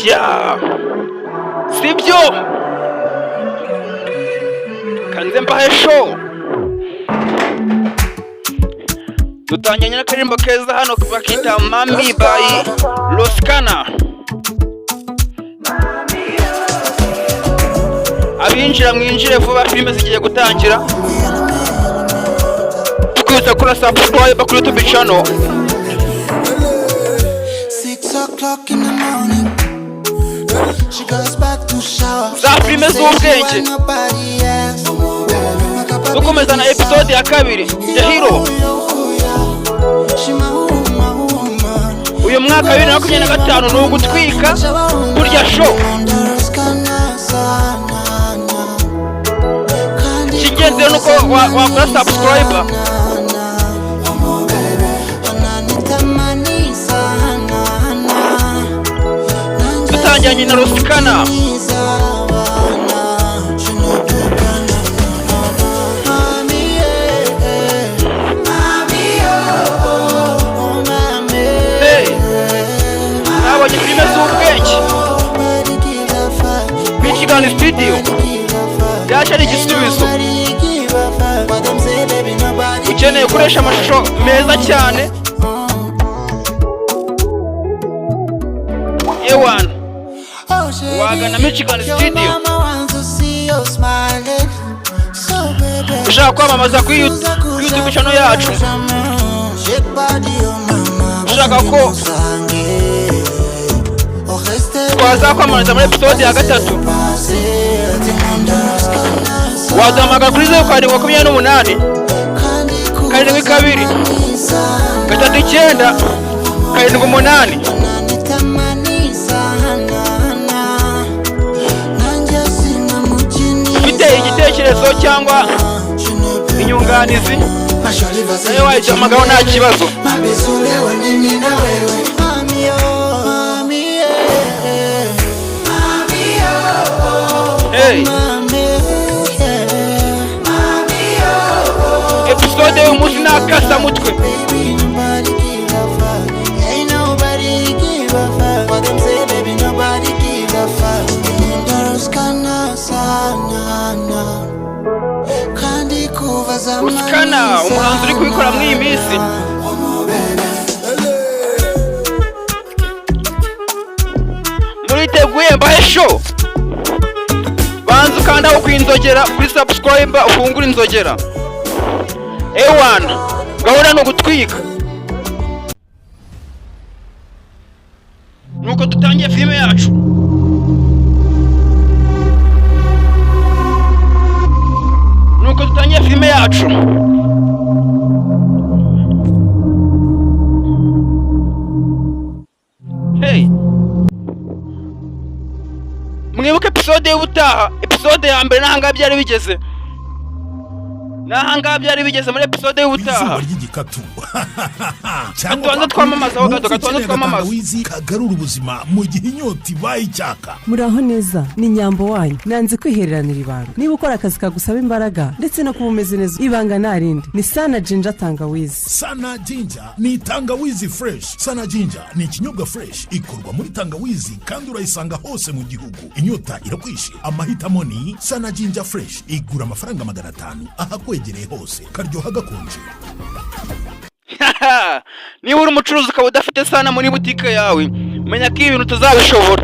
Yeah. Sibyo. Kanze mbahe show. Dutanganye n'akarimbo keza hano bakita Mami by Loskana. Abinjira mwinjire vuba, filime zigiye gutangira. Tukwita kuri subscribe kuri YouTube channel. 6 o'clock in the morning. She goes back to shower. Za filime z'ubwenge. Dukomeza na episode ya kabiri The Hero. Uyu mwaka 2025 ni ugutwika kurya show. Kigenze nuko wakora subscribe. Tutanganye na Loskana. Filime z'ubwenge Michigan Studio yaje ari igisubizo. Ukeneye gukoresha amashusho meza cyane Ewan wagana Michigan Studio. Ushaka kwamamaza kuri YouTube channel yacu, ushaka ko twaza kwamamaza muri episode ya gatatu, waduhamagara kuri 0728 72 39 78. Ufite igitekerezo cyangwa inyunganizi nayo wayihamagara nta kibazo. Hey. Episode y'umunsi nakasa mutwe. Loskana umuhanzi uri kubikora muri iyi minsi. Muriteguye mbahe show. Banza ukanda aho kwinzogera kuri subscribe ufungura inzogera. Ewan gahora no gutwika. Nuko dutangiye filime yacu. Hey. Mwibuke episode y'ubutaha, episode ya mbere nahanga byari bigeze. Nahanga byari bigeze muri episode y'ubutaha. Cyangwa twamamaza ho gato twamamaza. Kagarura ubuzima mu gihe inyota ibaye icyaka. Muraho neza ni Nyambo wanyu. Nanze kwihereranira ibanga. Niba ukora akazi kagusaba imbaraga ndetse no kubumeze neza, ibanga narindi ni Sana Ginger tangawizi. Sana Ginger ni tangawizi fresh. Sana Ginger ni ikinyobwa fresh ikorwa muri tangawizi kandi urayisanga hose mu gihugu. Inyota irakwishe. Amahitamo ni Sana Ginger fresh igura amafaranga 500 ahakwegereye hose. Karyoha gakonje. Niba uri umucuruzi ukaba udafite Sana muri butike yawe, menya ko ibintu tuzabishobora.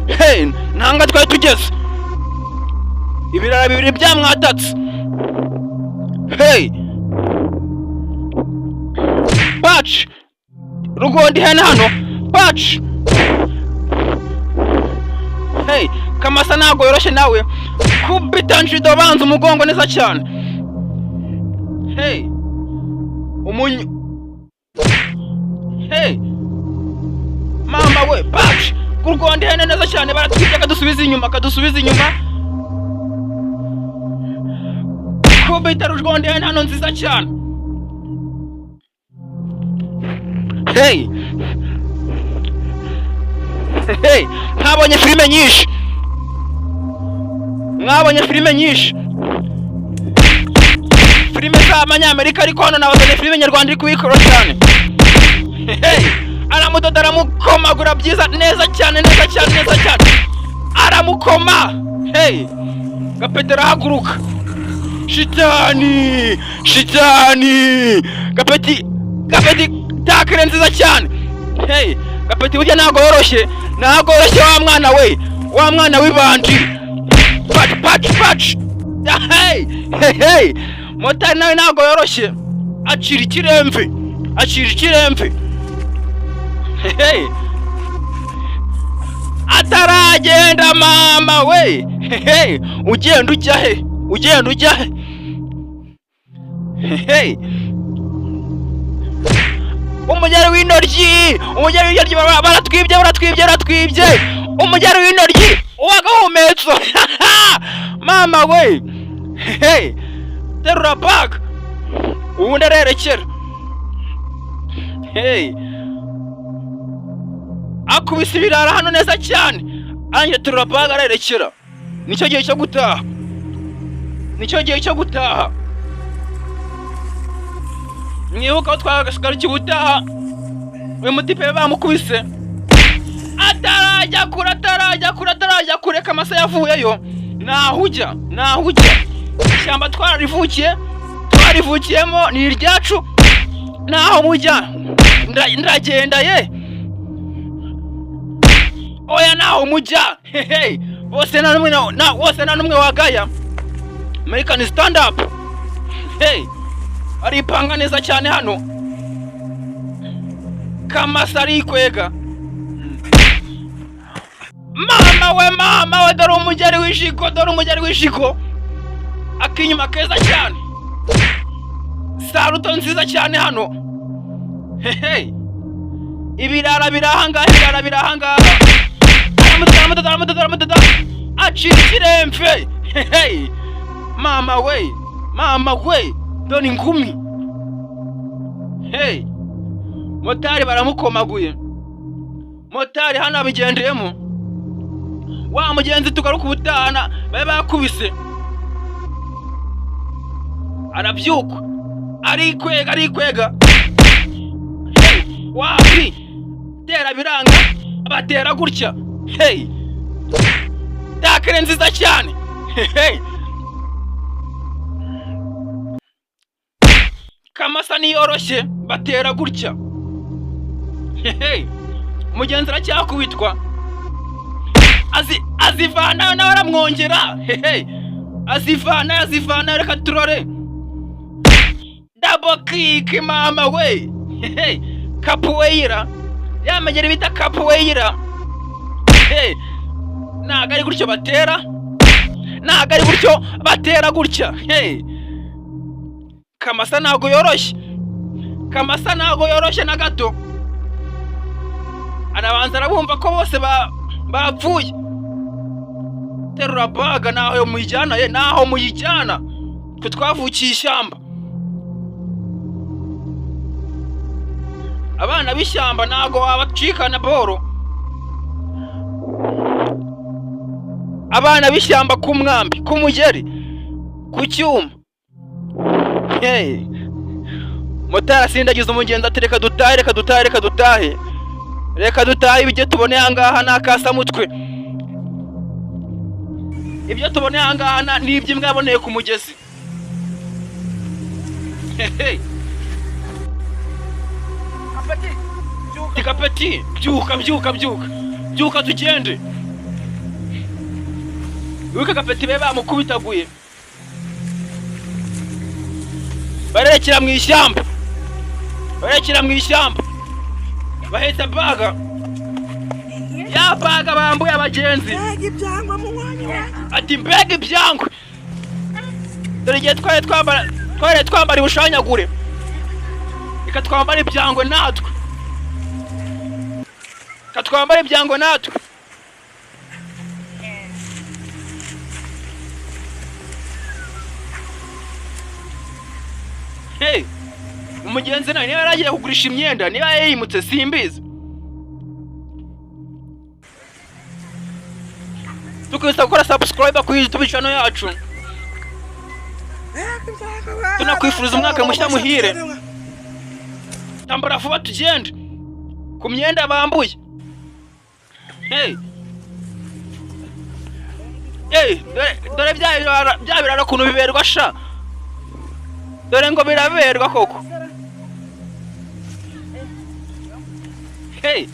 Hey, ntanga twari tugeze. Ibirara bibiri byamwatatse. Hey. Patch. Rugondi hano. Patch. Hey, Kamasa nago yoroshe nawe. Kubita njido banza umugongo neza cyane. Hey. Hey. Mama we, Patch. Rugondi hano neza cyane baratwita kadusubiza inyuma. Kubita Rugondi hano nziza cyane. Hey. Hey, mwabonye filime nyinshi. Filime z'abanyamerika ariko hano nabazanye filime nyarwanda iri kubikora cyane. Hey, aramudoda aramukomagura byiza neza cyane aramukoma. Hey, Gapeti arahaguruka. Shitani Gapeti takire nziza cyane. Hey, Gapeti burya ntago yoroshye wa mwana w'ibandi. Patch. Hey, motari nawe ntago yoroshye, acira ikiremve. Hey, ataragenda mama we. Hey, ugenda ujya he? Hey, umujyari w'intoryi baratwibye. Umujyari w'intoryi uwagahumetso. Mama we. Hey, terura bag ubundi arerekera. Hey, akubise ibirara hano neza cyane, anje terura bag arerekera. Nicyo gihe cyo gutaha. Mwibuka aho twagarukiye ubutaha, uyu mutipe bamukubise atarajya kure Kamasa yavuyeyo. Nahujya ishyamba twarivukiyemo ni iryacu, naho mujya ndagenda ye. Oya naho mujya. Hey, bose na numwe wagaya. American stand up. Hey, aripanga neza cyane hano. Kamasa arikwega. Mama we dore umujyari w'ishiko. Akinyuma keza cyane. Saruto nziza cyane hano. Hey, ibirara birahangaha. Aramudoda. Acira ikiremve. Hey, mama we dore ingumi. Hey, motari baramukomaguye. Motari hano abigendeyemo. Wa mugenzi tugaruka ubutana babe bakubise. Arabyuka arikwega. Hey, wapi tera biranga abatera gutya. Hey, takire nziza cyane. Hey, Kamasa niyoroshye batera gutya. Hey, mugenzi aracyakubitwa. Azivana nawe aramwongera. Hey, azivana reka turore. Double kick mama we. Hey, capoeira yamagera bita capoeira. Hey, naga ari gutyo batera gutya. Hey, Kamasa ntago yoroshye na gato. Arabanza arabumva ko bose bapfuye. Terura baga naho muyijyana twe twavukiye ishyamba. Abana b'ishyamba ntago wabacikana boro. Abana b'ishyamba kumwambi kumugeri kucyuma. Hey, motara sindagize umugenzi ati reka dutahe ibyo tubone hangaha nakasa mutwe. Ibyo tubone hangaha ni ibyo mwaboneye ku mugezi. Hey, Gapeti byuka tugende. Wibuke Gapeti be bamukubitaguye. Barekera mu ishyamba. Bahita baga. Ya baga bambuye abagenzi. Ati mbega ibyangwe. Dore igihe twambara ubushanyagure. Reka twambare ibyangwe natwe. Hey, umugenzi nawe niba yaragiye kugurisha imyenda, niba yayimutse simbizi. Tukwisa gukora subscribe ku YouTube channel yacu. Tunakwifuriza umwaka mushya muhire. Tambara vuba tugende. ku myenda bambuye. Hey dore bya birara kuntu biberwa sha, dore ngo biraberwa koko. Hey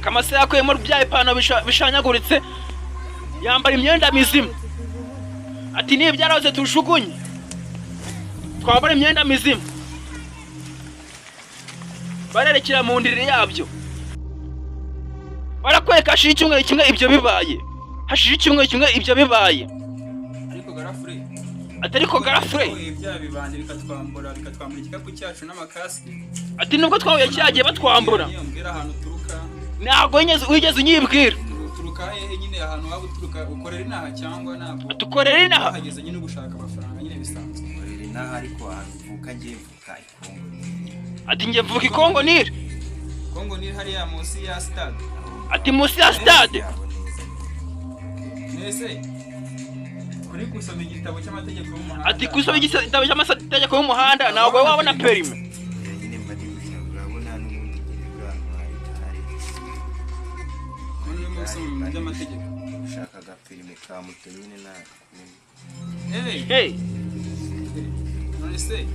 Kamase yakuyemo bya ipano bishanyaguritse, yambara imyenda mizima. Ati niba byarahoze tushugunye twambara imyenda mizima. Barerekera mu ndiri yabyo, barakweka hashira icyumweru kimwe ibyo bibaye, hashira icyumweru kimwe ibyo bibaye. Ariko garafure atariko garafure ibya bibande bikatwambura igikapu cyacu n'amakasike. Ati nubwo twahuye cyagiye batwambura, mbwira ahantu turuka. Ntabwo wigeze unyibwira. Turuka nyine ahantu waba uturuka, ukorera inaha cyangwa ntabwo? Tukorera inaha. Hageze nyine gushaka amafaranga nyine bisanzwe. Ukorera inaha ariko ahantu uvuka ngiye mvuka Ikongo. Ati ngiye mvuka Ikongo Nile. Kongo Nile hariya munsi ya stade. Ati munsi ya stade. Nese kuri kusoma igitabo cy'amategeko y'umuhanda. Ati kusoma igitabo cy'amategeko y'umuhanda ntabwo wabona perime. Nyine mbadi urabona n'ubundi gibrantu Muri musoma by'amategeko. ushaka gapirime ka moto nyine na. Hey Nese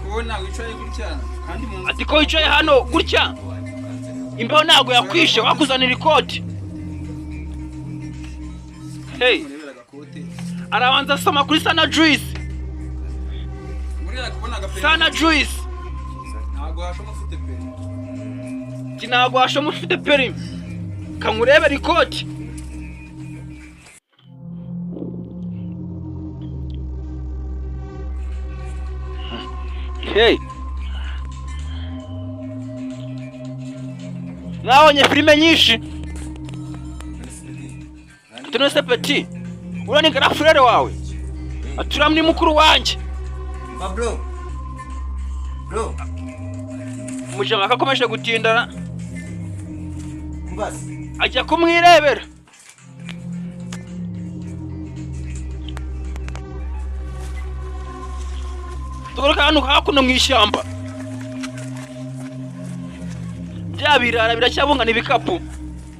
kubona wicaye gutya kandi mu. Ati ko wicaye hano gutya imbeho ntabwo yakwishe wakuzanira ikoti. Hey arabanza asoma kuri Sana Juice. Sana Juice ntabwo washoma ufite perime. ntabwo washoma ufite perime, kangurebera ikoti. Hey mwabonye filime nyinshi. Tunose Petit ura ni garafurere wawe, aturam ni mukuru wanjye. Bro Mujama akakomeje gutindana mbasi ajya kumwirebera. Tugaruka hano hakuno mu ishyamba, bya birara biracyabungana ibikapu,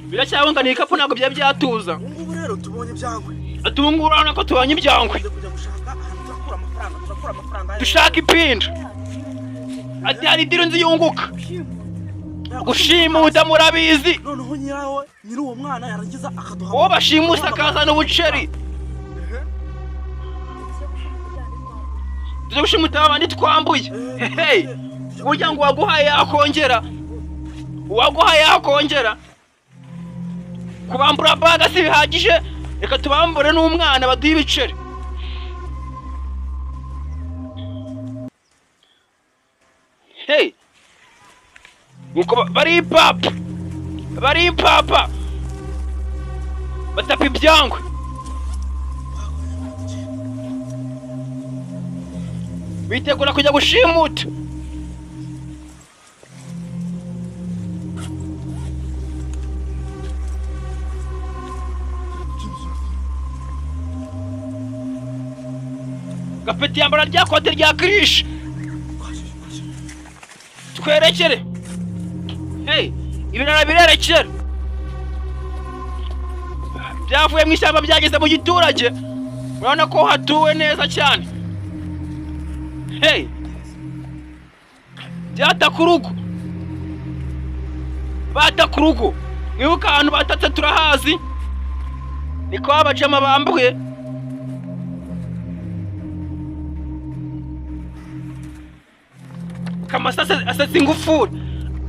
biracyabungana ibikapu ntabwo byari byatuza. Ubu rero tubonye ibyangwe. Ati ubu ngubu urabona ko tubonye ibyangwe, Kujya gushaka ahantu turakura amafaranga. dushaka ipinda. Ati hari idiro nzi yunguka gushimuta murabizi. Noneho nyiri uwo mwana yarangiza akaduha. Uwo bashimusa akazana ubuceri. Tujya gushimuta abandi twambuye. Hey burya ngo waguhaye yakongera, uwaguhaye yakongera. Kubambura baga si bihagije, reka tubambure n'umwana baduha ibiceri. Hey uko bari papa batapa ibyangwe. Bitegura kujya gushimuta. Gapeti yambara rya kote rya Krish. Twerekere. Hey ibinara birerekera. Byavuye mu ishyamba byageze mu giturage, urabona ko hatuwe neza cyane. Hey byata kurugo, bata kurugo. Mwibuka ahantu batatse turahazi, niko abajama bambuye. Kamasasa asatse ingufuri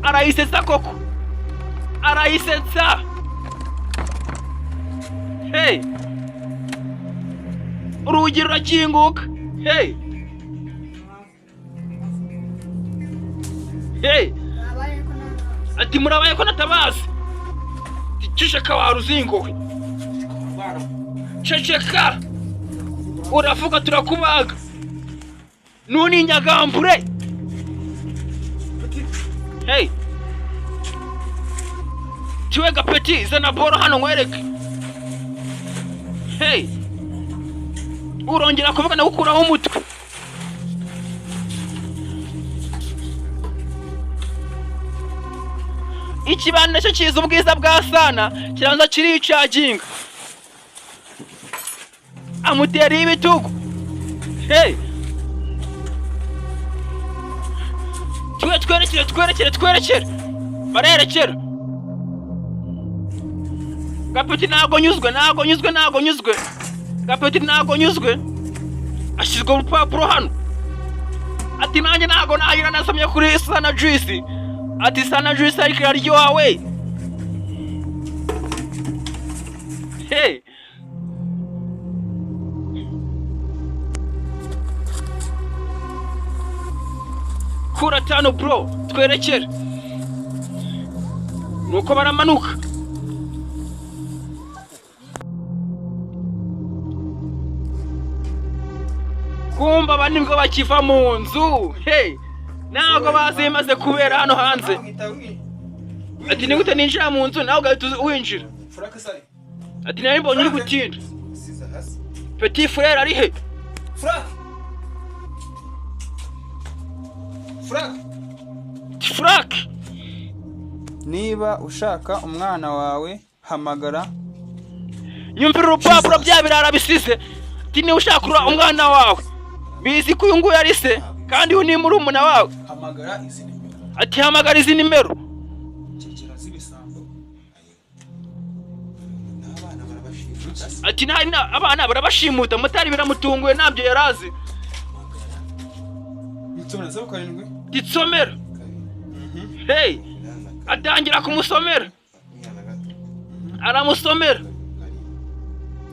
arayisetsa koko, arayisetsa. Hey urugi rurakinguka. Hey ati murabaye ko natabazi. Ceceka waruzingowe, ceceka uravuga turakubaga nuni nyagambure. Hey tiwe Gapeti zana boro hano nkwereke. Hey urongera kuvuga na gukuraho umutwe. ikibani nacyo kiza ubwiza bwa Sana kiranza kiricaginga amutera ibitugu. Hey, twerekere barerekera. Gapeti ntago nyuzwe Gapeti ntago nyuzwe. Ashyizwe urupapuro hano ati nanjye ntago nahira nasomye kuri Sana Juice ati Sana Juice ariko iraryohawe. Hey, kura tano bro, twerekere. Nuko baramanuka. Kumba abandi ngo bakiva mu nzu. Hey, ntago bazimaze kubera hano hanze. Ati ni gute ninjira mu nzu nawe ugahita winjira. Ati nari mbonye uri gutinda. Petit frère ari he? Frank. Niba ushaka umwana wawe hamagara. Nyumvira urupapuro bya birara bisize. Ati ni ushaka umwana wawe bizi ko uyu nguyu ari se kandi uyu ni murumuna wawe. Hamagara izi nimero. Ati hamagara izi nimero. Kigera zibisambo. Ati abana barabashimuta mutari biramutunguye nabyo yarazi. Mitsomera 07. Titsomera. Hey, atangira kumusomera. Aramusomera.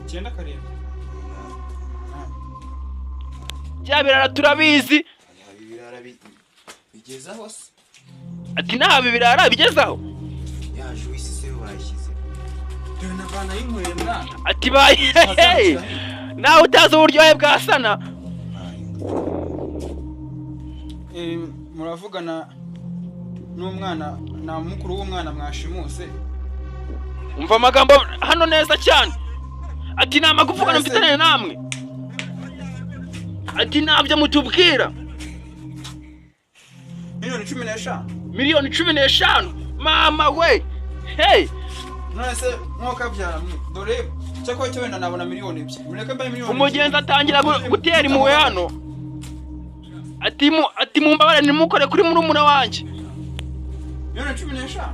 97. Bya birara turabizi. Bigezaho se. Ati nta birara bigezaho. Ya Juice se bayishyize. Dore navana y'inkwere mwana. Ati bayi. Hey, nawe utazi uburyohe bwa Sana. Muravugana n'umwana na mukuru w'umwana mwashimuse. Umva amagambo hano neza cyane. Ati nama kuvugana mfitane namwe. Ati nabyo mutubwira. Miliyoni 15. Mama we. Hey, nase mwoka byara dore cyako cyo wenda nabona miliyoni 2. Mureke mbaye miliyoni. Umugenzi atangira gutera impuhwe hano. Ati mumbabare nimukore kuri murumuna wanjye. Miliyoni 15.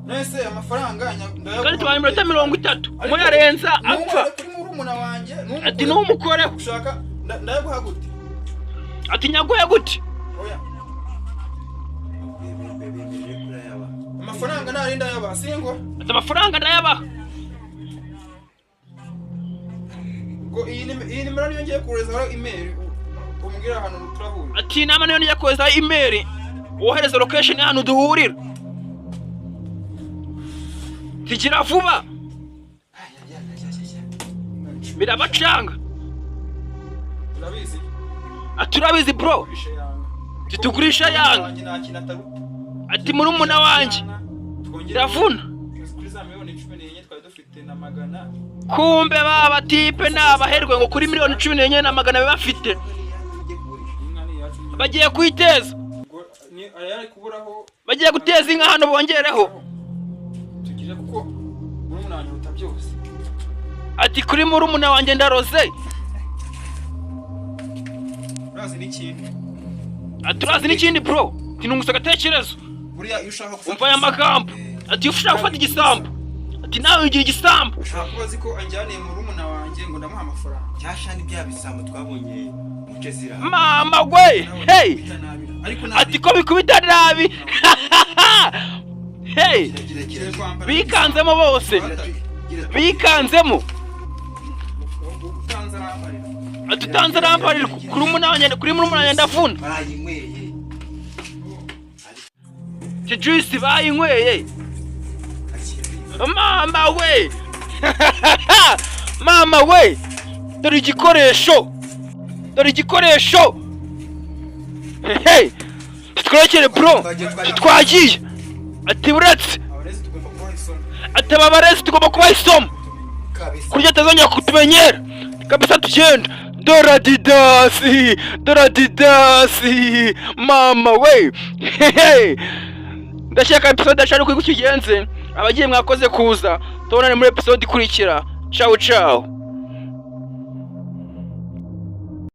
Nese amafaranga ndayaguha. Kandi twaye 30 muri arenza apfa. Ati no umukore ushaka ndayaguha gute? Ati nyaguhe gute? Oya. Amafaranga narinda yaba singo. Ati amafaranga ndayabaha. Ngo iyi nimero niyo ngiye kurezaho email umbwira hano turahura. Ati nama niyo ngiye kurezaho email wohereza location hano duhurira. Tigira vuba. Birabacanga. Urabizi? Aturabizi bro. Titugurisha yanga. Ati murumuna wanjye. Ndavuna. Kumbe baba tipe nabaherwe ngo kuri miliyoni 14 na magana bafite. Bagiye kwiteza. Bagiye guteza inka hano bongereho. Kuko murumuna wanjye utabyose. Ati kuri murumuna wanjye ndaroze. Urazi n'ikindi? Aturazi n'ikindi bro. Tinungusa gatekerezo. Buriya iyo ushaka gufata. Umva ya magambo. Ati ushaka gufata igisambo. Ati nawe ugiye igisambo. Ushaka kubazi ko anjyaniye murumuna wanjye ngo ndamuha amafaranga. Cyashani bya bisambo twabonye muce zira. Mama we. Hey. Ati ko bikubita nabi. Hey, bikanzemo bose. Bikanzemo. Atutanze ramparira kuri murumuna wanjye ndavuna. Bayinyweye. Juice bayinyweye. Mama we. Mama we. Dore igikoresho. Hey. Twekere bro. Twagiye. Ati buretse. Atababarezi tugomba kuba isomo. Kurya tazongera kutumenyera. Kabisa tugenda. doradidasi mama we ndashaka episode ashari uko ikukigenze abagiye mwakoze kuza tubonane muri episode ikurikira ciao ciao